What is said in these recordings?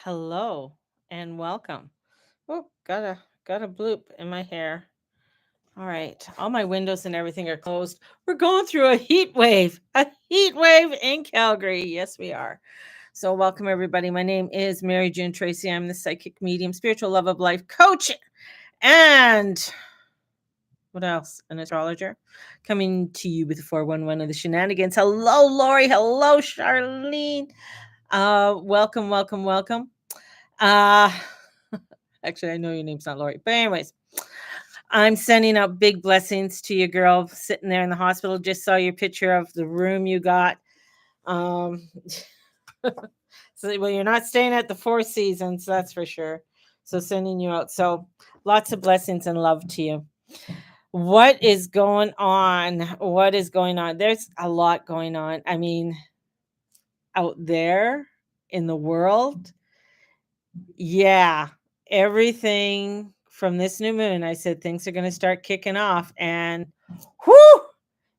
Hello and welcome. Oh, got a bloop in my hair. All right, all my windows and everything are closed. We're going through a heat wave in Calgary. Yes, we are. So, welcome everybody. My name is Mary June Tracy. I'm the psychic medium, spiritual love of life coach, and what else? An astrologer coming to you with the 411 of the shenanigans. Hello, Lori. Hello, Charlene. Welcome, welcome, welcome. Uh Actually, I know your name's not Lori. But anyways, I'm sending out big blessings to you, girl, sitting there in the hospital. Just saw your picture of the room you got. Um, so, well, you're not staying at the Four Seasons, that's for sure. So sending you out. So lots of blessings and love to you. What is going on? What is going on? There's a lot going on. I mean, out there in the world, yeah, everything from this new moon, I said things are gonna start kicking off, and whoo,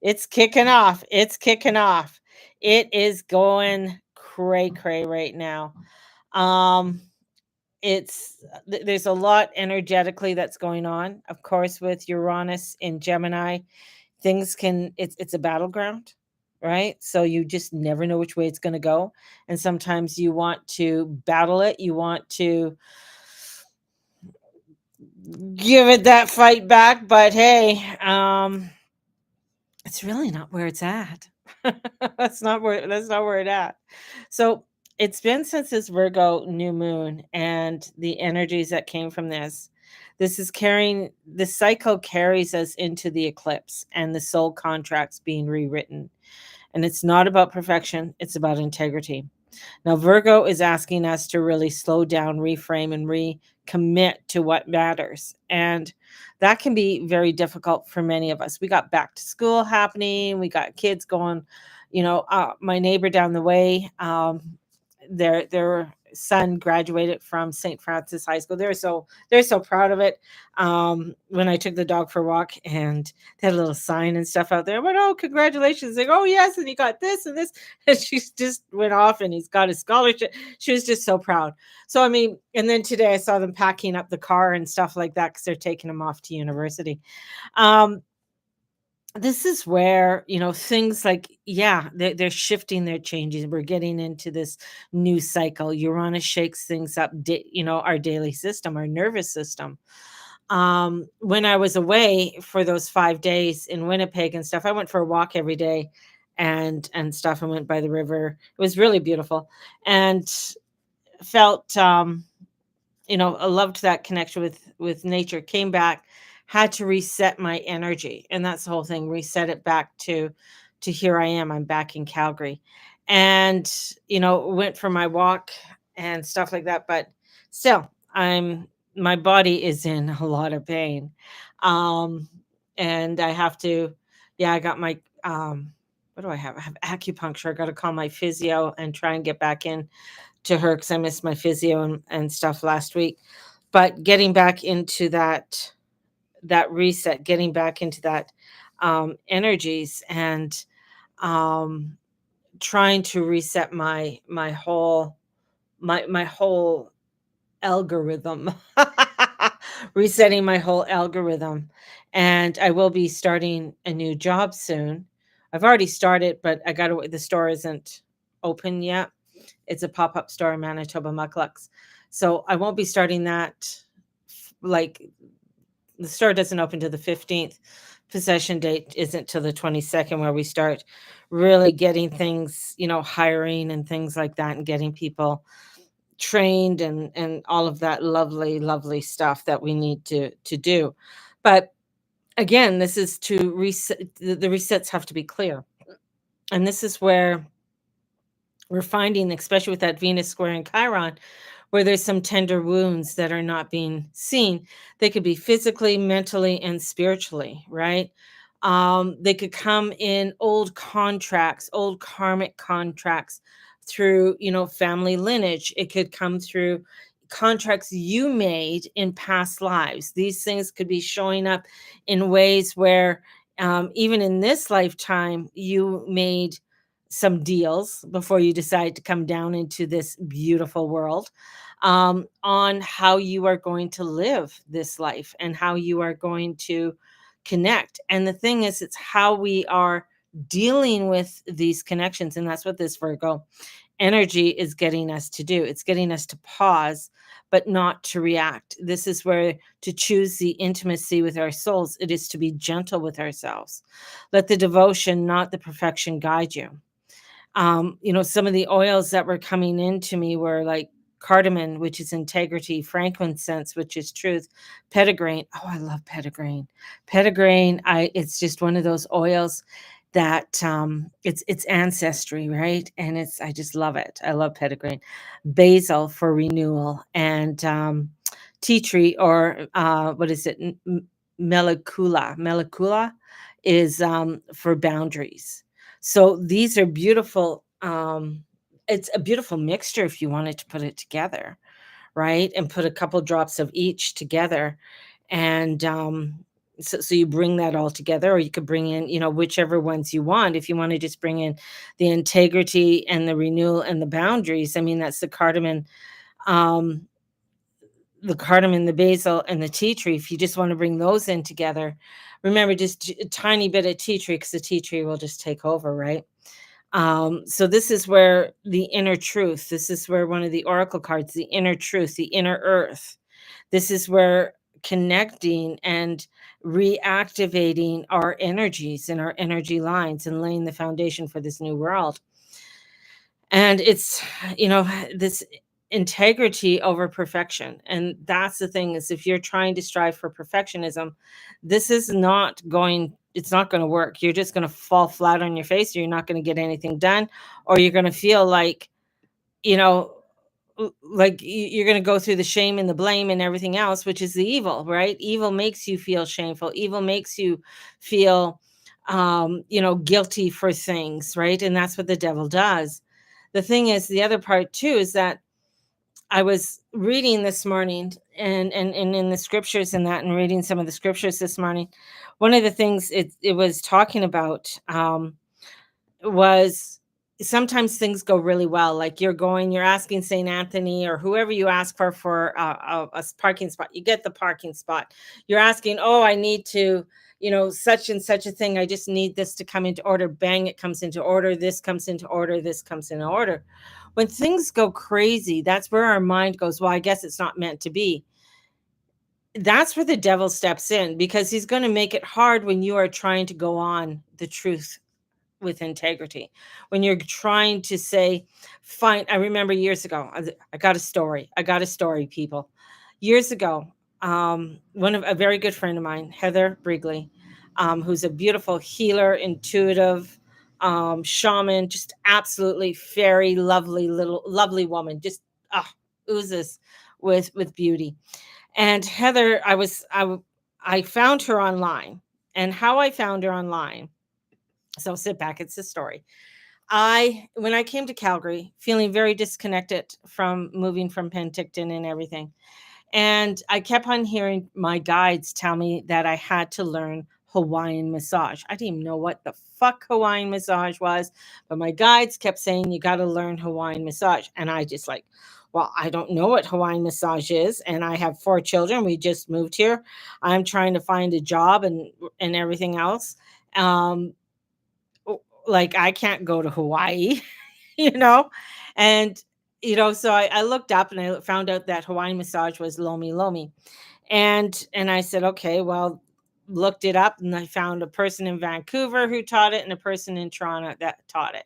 it's kicking off. It's kicking off. It is going cray cray right now. Um, there's a lot energetically that's going on. Of course, with Uranus in Gemini, things can it's a battleground, right? So you just never know which way it's going to go, and sometimes you want to battle it. You want to give it that fight back, but hey, it's really not where it's at. That's not where it's at. So it's been since this Virgo new moon and the energies that came from this. This is carrying the cycle carries us into the eclipse and the soul contracts being rewritten. And it's not about perfection, it's about integrity. Now, Virgo is asking us to really slow down, reframe, and recommit to what matters. And that can be very difficult for many of us. We got back to school happening, we got kids going, my neighbor down the way, their son graduated from St. Francis High School. They're so proud of it. When I took the dog for a walk and they had a little sign and stuff out there, I went, "Oh, congratulations!" Like, "Oh, yes, and he got this and this," and she just went off and he's got a scholarship. She was just so proud. So I mean, and then today I saw them packing up the car and stuff like that because they're taking him off to university. Um, this is where things like, yeah, they're shifting, they're changing, we're getting into this new cycle. Uranus shakes things up, our daily system, our nervous system. When I was away for those 5 days in Winnipeg and stuff, I went for a walk every day and stuff, and went by the river. It was really beautiful, and felt I loved that connection with nature. Came back, had to reset my energy, and that's the whole thing. Reset it back to here I am. I'm back in Calgary, and went for my walk and stuff like that. But still, my body is in a lot of pain, um, and I have to. Yeah, I got my what do I have? I have acupuncture. I got to call my physio and try and get back in to her because I missed my physio and stuff last week. But getting back into that reset, getting back into that energies, and um, trying to reset my whole algorithm, resetting my whole algorithm. And I will be starting a new job soon. I've already started, but I got to. The store isn't open yet. It's a pop-up store in Manitoba Mucklucks. So I won't be starting that, like, the store doesn't open till the 15th. Possession date isn't till the 22nd, where we start really getting things, hiring and things like that, and getting people trained and all of that lovely, lovely stuff that we need to do. But again, this is to reset. The resets have to be clear. And this is where we're finding, especially with that Venus square in Chiron, where there's some tender wounds that are not being seen. They could be physically, mentally, and spiritually, right? They could come in old contracts, old karmic contracts, through family lineage. It could come through contracts you made in past lives. These things could be showing up in ways where, even in this lifetime, you made some deals before you decide to come down into this beautiful world, on how you are going to live this life and how you are going to connect. And the thing is, it's how we are dealing with these connections. And that's what this Virgo energy is getting us to do. It's getting us to pause, but not to react. This is where to choose the intimacy with our souls, it is to be gentle with ourselves. Let the devotion, not the perfection, guide you. Some of the oils that were coming into me were like cardamom, which is integrity, frankincense, which is truth, petitgrain. Oh, I love petitgrain. Petitgrain, it's just one of those oils that it's ancestry, right? And I just love it. I love petitgrain. Basil for renewal, and tea tree, or what is it? Melicula. Melicula is for boundaries. So these are beautiful. It's a beautiful mixture if you wanted to put it together, right? And put a couple drops of each together. And so you bring that all together, or you could bring in, whichever ones you want. If you want to just bring in the integrity and the renewal and the boundaries, I mean, that's um, the cardamom, the basil, and the tea tree. If you just want to bring those in together, remember, just a tiny bit of tea tree, because the tea tree will just take over, right? So this is where the inner truth, this is where one of the oracle cards, the inner truth, the inner earth, this is where connecting and reactivating our energies and our energy lines and laying the foundation for this new world. And it's, this integrity over perfection. And that's the thing, is if you're trying to strive for perfectionism, this is not going it's not going to work. You're just going to fall flat on your face. You're not going to get anything done, or you're going to feel like, you know, you're going to go through the shame and the blame and everything else, which is the evil, right? Evil makes you feel shameful. Evil makes you feel, guilty for things, right? And that's what the devil does. The thing is, the other part too is that I was reading this morning, and in the scriptures and that, and reading some of the scriptures this morning. One of the things it was talking about, was sometimes things go really well. Like you're asking St. Anthony or whoever you ask for a parking spot. You get the parking spot. You're asking, oh, I need to, such and such a thing. I just need this to come into order. Bang, it comes into order. This comes into order. This comes into order. When things go crazy, that's where our mind goes, well, I guess it's not meant to be. That's where the devil steps in, because he's going to make it hard when you are trying to go on the truth with integrity. When you're trying to say, fine, I remember years ago, I got a story. I got a story, people. Years ago, one of a very good friend of mine, Heather Brigley, who's a beautiful healer, intuitive, shaman, just absolutely fairy, lovely woman, just oozes with beauty. And Heather, I found her online, and how I found her online. So sit back, it's a story. When I came to Calgary, feeling very disconnected from moving from Penticton and everything, and I kept on hearing my guides tell me that I had to learn Hawaiian massage. I didn't even know what the fuck Hawaiian massage was, but my guides kept saying, you got to learn Hawaiian massage. And I just like, well, I don't know what Hawaiian massage is. And I have 4 children. We just moved here. I'm trying to find a job and everything else. Like, I can't go to Hawaii, you know? And, so I looked up and I found out that Hawaiian massage was Lomi Lomi. And I said, okay, well, looked it up, and I found a person in Vancouver who taught it and a person in Toronto that taught it.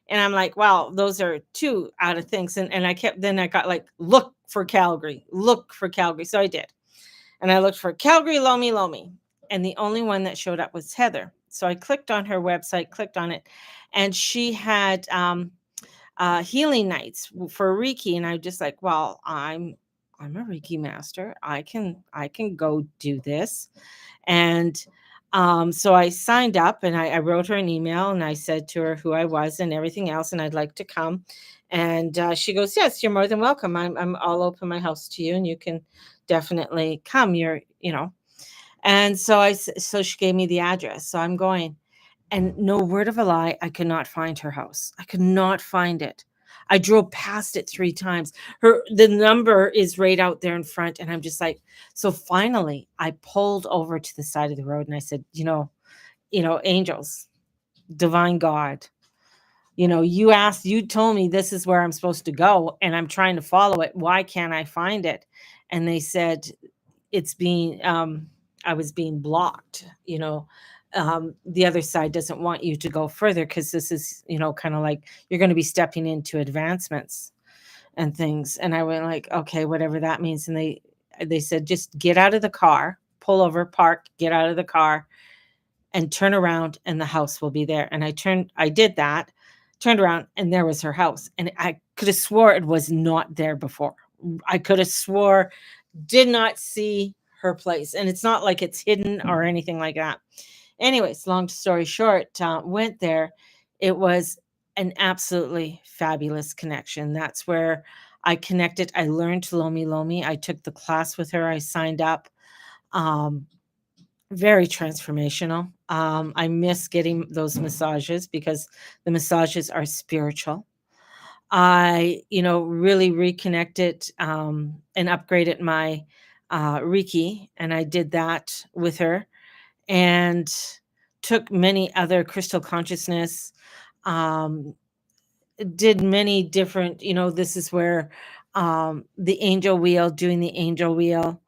And I'm like, wow, those are 2 out of things. And then I got like, look for Calgary. So I did. And I looked for Calgary Lomi Lomi. And the only one that showed up was Heather. So I clicked on her website, clicked on it, and she had healing nights for Reiki. And I'm just like, well, I'm a Reiki master. I can go do this. And so I signed up, and I wrote her an email, and I said to her who I was and everything else, and I'd like to come. And she goes, yes, you're more than welcome. I'll open my house to you, and you can definitely come. And so she gave me the address. So I'm going. And no word of a lie, I could not find her house. I could not find it. I drove past it 3 times. The number is right out there in front, and I'm just like, so finally I pulled over to the side of the road and I said, angels, divine God, you told me this is where I'm supposed to go and I'm trying to follow it. Why can't I find it? And they said it's being I was being blocked. The other side doesn't want you to go further because this is, kind of like you're going to be stepping into advancements and things. And I went like, okay, whatever that means. And they said, just get out of the car, pull over, park, get out of the car, and turn around, and the house will be there. And I did that, turned around, and there was her house. And I could have swore it was not there before. I could have swore, did not see her place. And it's not like it's hidden or anything like that. Anyways, long story short, went there. It was an absolutely fabulous connection. That's where I connected. I learned Lomi Lomi. I took the class with her. I signed up. Um, Very transformational. I miss getting those massages because the massages are spiritual. I, really reconnected and upgraded my Reiki, and I did that with her and took many other crystal consciousness, um, did many different, this is where the angel wheel, doing the angel wheel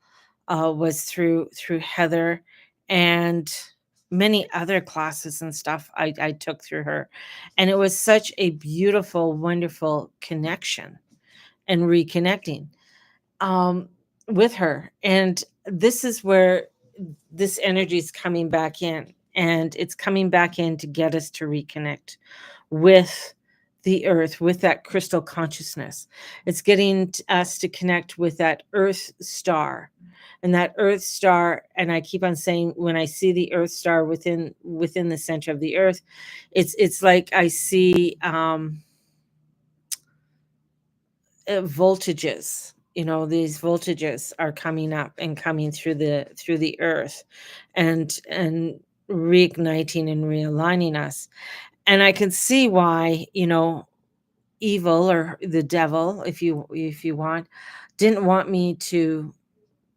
was through Heather, and many other classes and stuff I took through her. And it was such a beautiful, wonderful connection and reconnecting um, with her. And this is where this energy is coming back in. And it's coming back in to get us to reconnect with the earth, with that crystal consciousness. It's getting us to connect with that earth star. And that earth star, and I keep on saying, when I see the earth star within the center of the earth, it's like I see voltages. These voltages are coming up and coming through the earth, and reigniting and realigning us. And I can see why, evil, or the devil, if you want, didn't want me to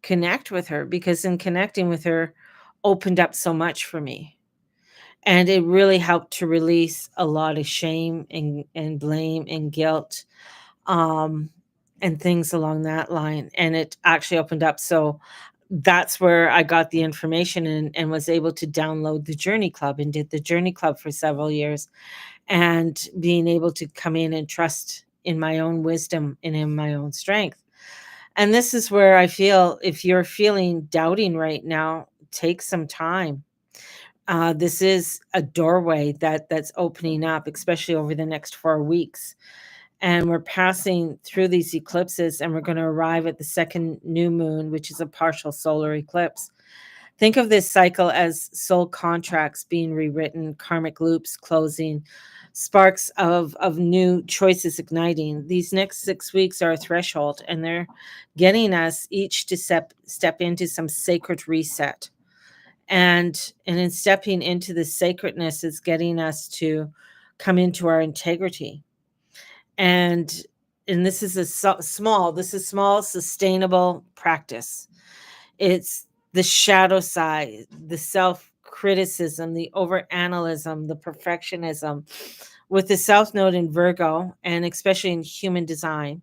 connect with her, because in connecting with her opened up so much for me. And it really helped to release a lot of shame and blame and guilt, um, and things along that line. And it actually opened up. So that's where I got the information, and was able to download the Journey Club, and did the Journey Club for several years, and being able to come in and trust in my own wisdom and in my own strength. And this is where I feel, if you're feeling doubting right now, take some time. This is a doorway that's opening up, especially over the next 4 weeks. And we're passing through these eclipses, and we're going to arrive at the second new moon, which is a partial solar eclipse. Think of this cycle as soul contracts being rewritten, karmic loops closing, sparks of new choices igniting. These next 6 weeks are a threshold, and they're getting us each to step into some sacred reset. And in stepping into the sacredness is getting us to come into our integrity. And and this is small sustainable practice. It's the shadow side, the self criticism, the over analyzing, the perfectionism. With the South Node in Virgo, and especially in human design,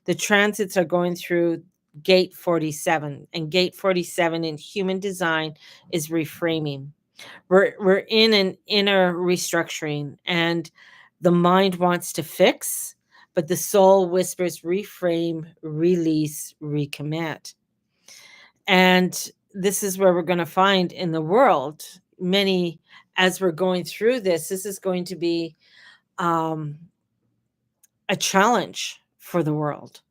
the transits are going through gate 47. And gate 47 in human design is reframing. We're in an inner restructuring, and the mind wants to fix, but the soul whispers reframe, release, recommit. And this is where we're going to find in the world many, as we're going through this is going to be um, a challenge for the world.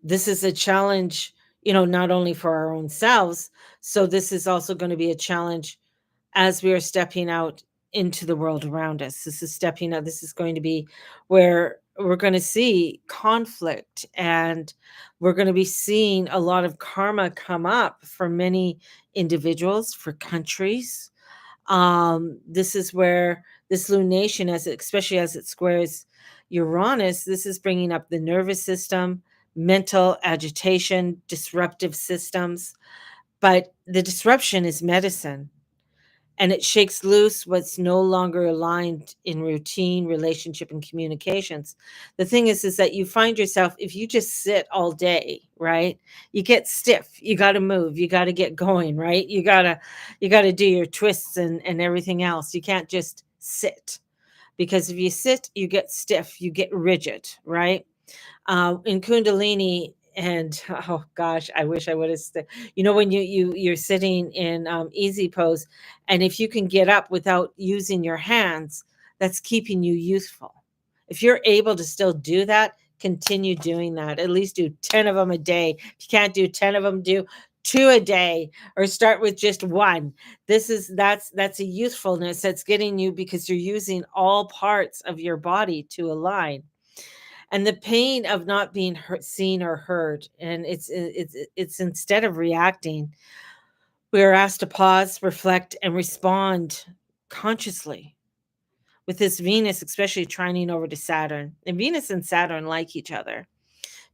This is a challenge, not only for our own selves. So this is also going to be a challenge as we are stepping out into the world around us. This is stepping out. This is going to be where we're going to see conflict, and we're going to be seeing a lot of karma come up for many individuals, for countries, This is where this lunation, especially as it squares Uranus, this is bringing up the nervous system, mental agitation, disruptive systems. But the disruption is medicine, and it shakes loose what's no longer aligned in routine, relationship, and communications. The thing is that you find yourself, if you just sit all day, right, you get stiff. You got to move, you got to get going, right, you got to do your twists and everything else. You can't just sit, because if you sit, you get stiff, you get rigid, right? In Kundalini, and oh gosh, I wish I would have. When you're sitting in easy pose, and if you can get up without using your hands, that's keeping you youthful. If you're able to still do that, continue doing that. At least do 10 of them a day. If you can't do 10 of them, do two a day, or start with just one. That's a youthfulness that's getting you, because you're using all parts of your body to align. And the pain of not being seen or heard, and it's instead of reacting, we are asked to pause, reflect, and respond consciously. With this Venus especially trining over to Saturn, and Venus and Saturn like each other,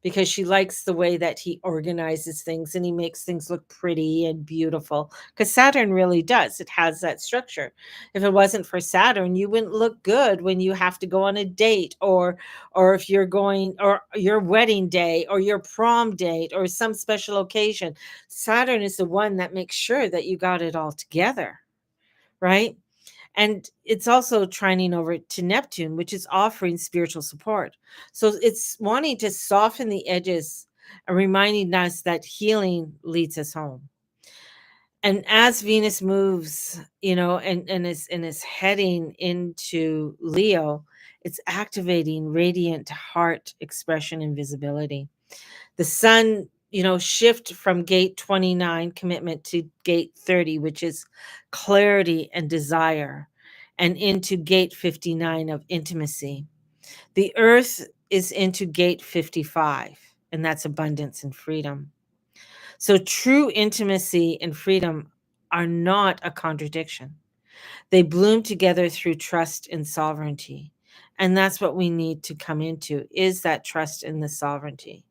because she likes the way that he organizes things and he makes things look pretty and beautiful. Because Saturn really does. It has that structure. If it wasn't for Saturn, you wouldn't look good when you have to go on a date, or if you're going, or your wedding day, or your prom date, or some special occasion. Saturn is the one that makes sure that you got it all together, right? And it's also trining over to Neptune, which is offering spiritual support. So it's wanting to soften the edges and reminding us that healing leads us home. And as Venus moves, and is heading into Leo, it's activating radiant heart expression and visibility. The sun, shift from gate 29 commitment to gate 30, which is clarity and desire, and into gate 59 of intimacy. The earth is into gate 55, and that's abundance and freedom. So true intimacy and freedom are not a contradiction. They bloom together through trust and sovereignty. And that's what we need to come into, is that trust in the sovereignty,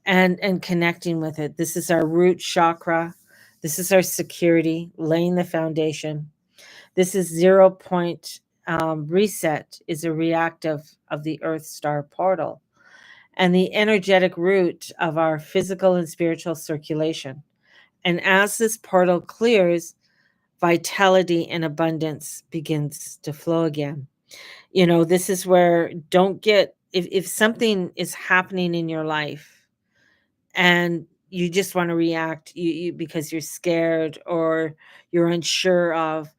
and connecting with it. This is our root chakra. This is our security, laying the foundation. This is 0 point reset, is a reactive of the Earth star portal, and the energetic root of our physical and spiritual circulation. And as this portal clears, vitality and abundance begins to flow again. This is where, don't get, if something is happening in your life and you just want to react, because you're scared or you're unsure of,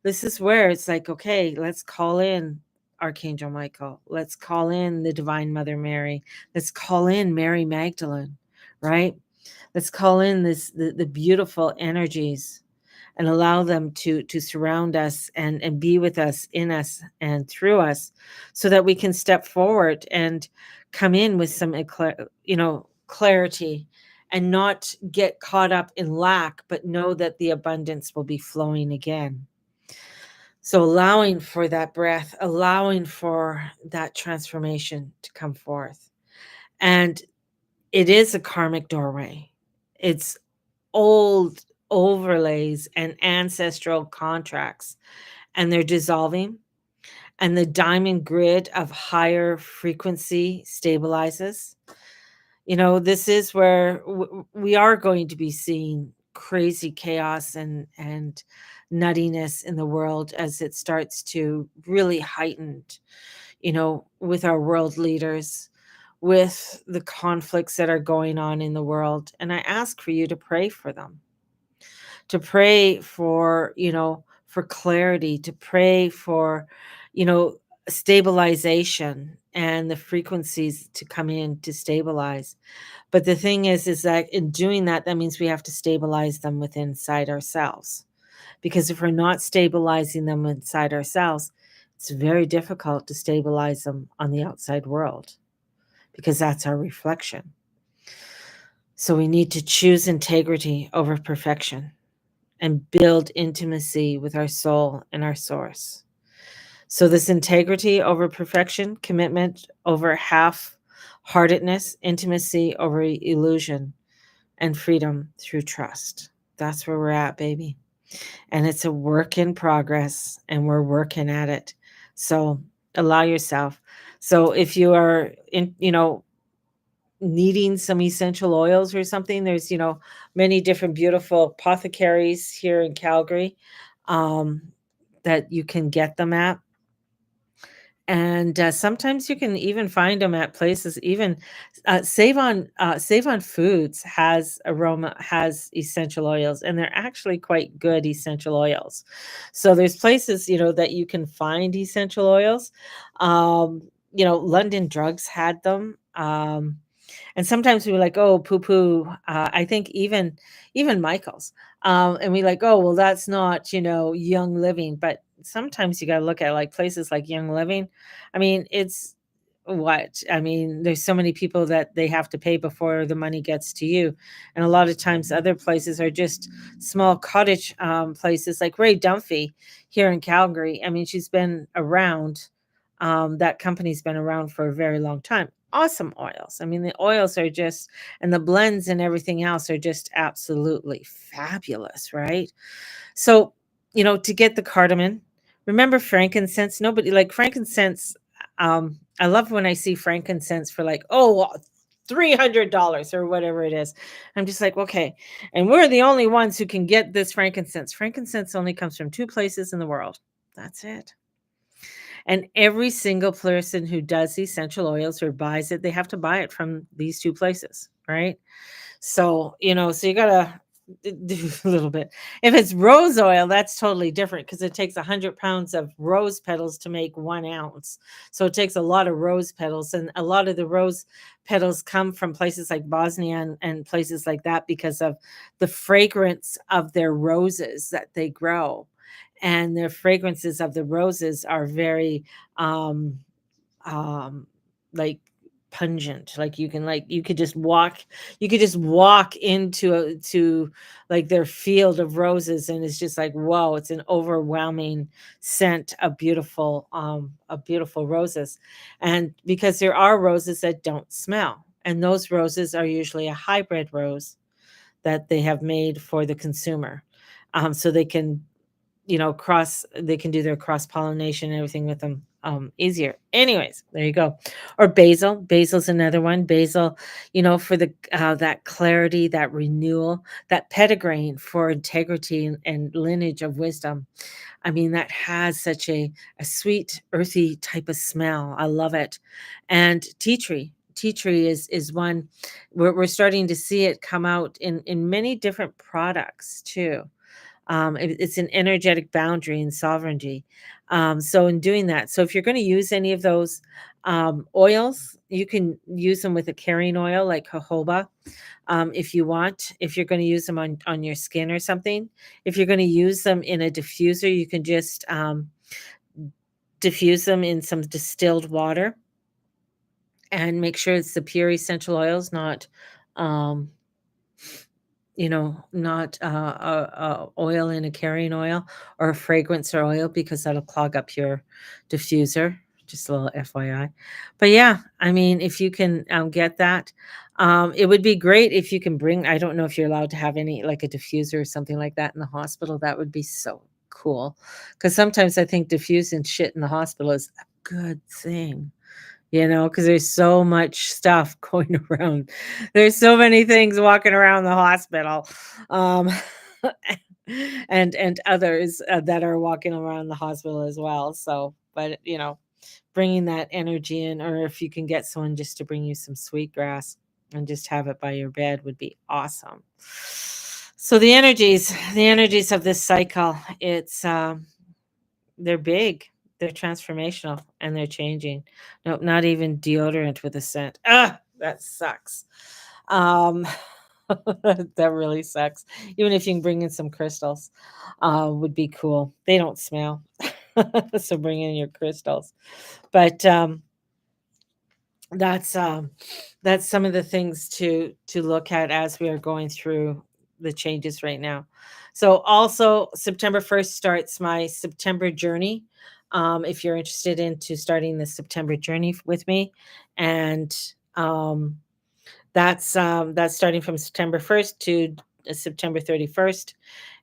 this is where it's like, okay, let's call in Archangel Michael. Let's call in the Divine Mother Mary. Let's call in Mary Magdalene, right? Let's call in the beautiful energies, and allow them to surround us, and be with us, in us, and through us, so that we can step forward and come in with some clarity, and not get caught up in lack, but know that the abundance will be flowing again. So allowing for that breath, allowing for that transformation to come forth. And it is a karmic doorway. It's old overlays and ancestral contracts, and they're dissolving. And the diamond grid of higher frequency stabilizes. This is where we are going to be seeing crazy chaos and nuttiness in the world, as it starts to really heighten, with our world leaders, with the conflicts that are going on in the world. And I ask for you to pray for them, to pray for clarity, to pray for, you know, stabilization, and the frequencies to come in to stabilize. But the thing is that in doing that, that means we have to stabilize them within inside ourselves. Because if we're not stabilizing them inside ourselves, it's very difficult to stabilize them on the outside world, because that's our reflection. So we need to choose integrity over perfection. and build intimacy with our soul and our source. So, this integrity over perfection, commitment over half heartedness, intimacy over illusion, and freedom through trust. That's where we're at, baby. And it's a work in progress, and we're working at it. So, allow yourself. So, if you are needing some essential oils or something, there's, many different beautiful apothecaries here in Calgary, um, that you can get them at. And sometimes you can even find them at places. Even Save on Foods has essential oils, and they're actually quite good essential oils. So there's places that you can find essential oils. London Drugs had them. And sometimes we were like, "Oh, poo-poo." I think even Michael's, and we like, "Oh, well, that's not, Young Living." But sometimes you gotta look at, like, places like Young Living. I mean, there's so many people that they have to pay before the money gets to you, and a lot of times other places are just small cottage, places like Ray Dunphy here in Calgary. I mean, she's been around, that company's been around for a very long time. Awesome oils. I mean, the oils are just and the blends and everything else are just absolutely fabulous, right? So, to get the cardamom, remember frankincense? Nobody like frankincense. I love when I see frankincense for like, oh, $300 or whatever it is. I'm just like, okay. And we're the only ones who can get this frankincense. Frankincense only comes from two places in the world. That's it. And every single person who does essential oils or buys it, they have to buy it from these two places, right? So, so you gotta do a little bit. If it's rose oil, that's totally different because it takes 100 pounds of rose petals to make 1 ounce. So it takes a lot of rose petals, and a lot of the rose petals come from places like Bosnia and places like that because of the fragrance of their roses that they grow. And their fragrances of the roses are very um um like pungent. Like you could just walk into to like their field of roses, and it's just like, whoa, it's an overwhelming scent of beautiful roses. And because there are roses that don't smell, and those roses are usually a hybrid rose that they have made for the consumer, so they can they can do their cross pollination and everything with them easier. Anyways, there you go. Or basil. Basil's another one. Basil, for the that clarity, that renewal, that petitgrain for integrity and lineage of wisdom. I mean, that has such a sweet, earthy type of smell. I love it. And tea tree. Tea tree is one we're starting to see it come out in many different products too. It's an energetic boundary and sovereignty. So in doing that, so if you're going to use any of those oils, you can use them with a carrying oil like jojoba, if you want. If you're going to use them on your skin or something, if you're going to use them in a diffuser, you can just diffuse them in some distilled water and make sure it's the pure essential oils, not um, not oil in a carrying oil or a fragrance or oil because that'll clog up your diffuser. Just a little FYI. But yeah, I mean, if you can get that, it would be great if you can bring. I don't know if you're allowed to have any like a diffuser or something like that in the hospital. That would be so cool. Because sometimes I think diffusing shit in the hospital is a good thing. Because there's so much stuff going around. There's so many things walking around the hospital, um, and others, that are walking around the hospital as well. So, but, bringing that energy in, or if you can get someone just to bring you some sweetgrass and just have it by your bed would be awesome. So the energies of this cycle, they're big, they're transformational, and they're changing. Nope, not even deodorant with a scent. Ah, that sucks. Um, that really sucks. Even if you can bring in some crystals, would be cool. They don't smell, so bring in your crystals. But that's um, that's some of the things to look at as we are going through. the changes right now. So also September 1st starts my September journey. If you're interested into starting the September journey with me, and um, that's starting from September 1st to September 31st,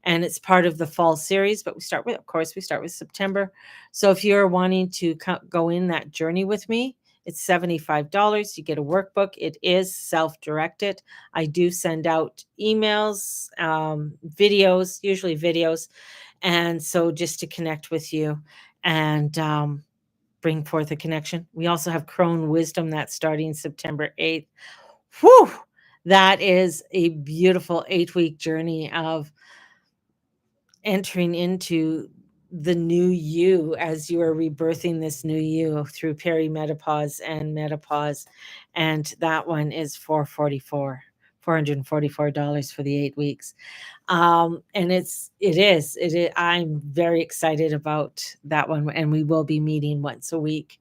and it's part of the fall series. But we start with, of course, we start with September. So if you're wanting to go in that journey with me, it's $75. You get a workbook. It is self-directed. I do send out emails, videos, usually videos, and so just to connect with you and bring forth a connection. We also have Crone Wisdom that's starting September 8th. Whew! That is a beautiful 8-week journey of entering into the new you as you are rebirthing this new you through perimenopause and menopause. And that one is $444 for the 8 weeks. And I'm very excited about that one. And we will be meeting once a week,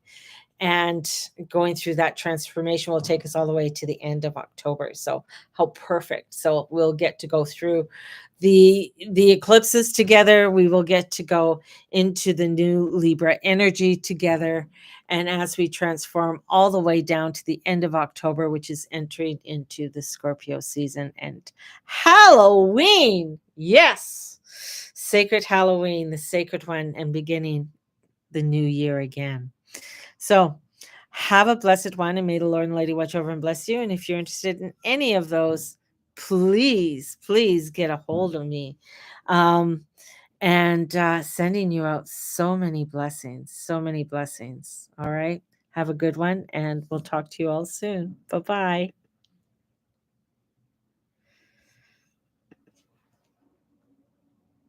and going through that transformation will take us all the way to the end of October. So how perfect. So we'll get to go through the eclipses together. We will get to go into the new Libra energy together. And as we transform all the way down to the end of October, which is entering into the Scorpio season and Halloween. Yes. Sacred Halloween, the sacred one, and beginning the new year again. So have a blessed one, and may the Lord and Lady watch over and bless you. And if you're interested in any of those, please get a hold of me. And sending you out so many blessings, so many blessings. All right. Have a good one, and we'll talk to you all soon. Bye bye.